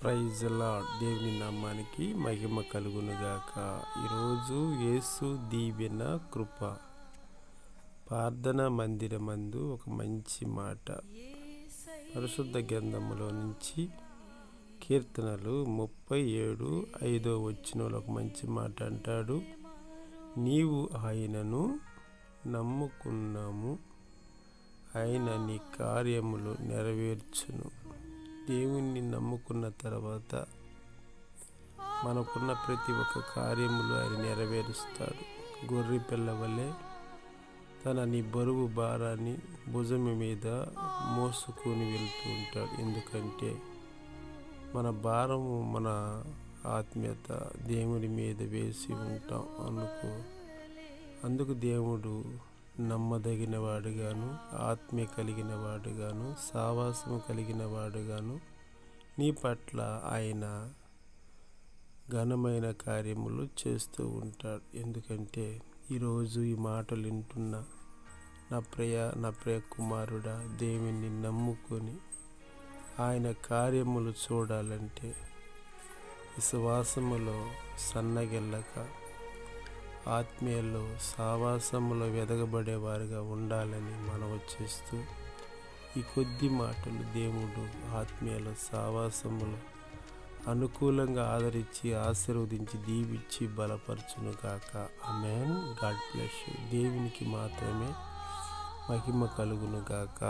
Praise lord. దేవుని నామానికి మహిమ కలుగునుగాక. ఈరోజు యేసు దీవెన కృప ప్రార్థన మందిరమందు ఒక మంచి మాట పరిశుద్ధ గ్రంథములో నుంచి కీర్తనలు 37:5 ఒక మంచి మాట అంటాడు. నీవు ఆయనను నమ్ముకున్నాము, ఆయన నీ కార్యములు నెరవేర్చును. దేవుణ్ణి నమ్ముకున్న తర్వాత మనకున్న ప్రతి ఒక్క కార్యములు ఆయన నెరవేరుస్తాడు. గొర్రె పిల్ల వలె నీ బరువు భారాన్ని భుజం మీద మోసుకొని వెళ్తూ ఉంటాడు. ఎందుకంటే మన భారము, మన ఆత్మీయత దేవుడి మీద వేసి ఉంటాం. అందుకు దేవుడు నమ్మదగిన వాడుగాను, ఆత్మీయ కలిగిన వాడుగాను, సావాసము కలిగిన వాడుగాను నీ పట్ల ఆయన ఘనమైన కార్యములు చేస్తూ ఉంటాడు. ఎందుకంటే ఈరోజు ఈ మాటలు వింటున్న నా ప్రియ కుమారుడా, దేవుని నమ్ముకొని ఆయన కార్యములు చూడాలంటే విశ్వాసములో సన్నగిల్లక ఆత్మీయలో సావాసములో వెదగబడేవారుగా ఉండాలని మనవి చేస్తూ ఈ కొద్ది మాటలు దేవుడు ఆత్మీయలో సావాసములో అనుకూలంగా ఆదరించి ఆశీర్వదించి దీవించి బలపరచును గాక. ఆమేన్. God bless you. దేవునికి మాత్రమే మహిమ కలుగును గాక.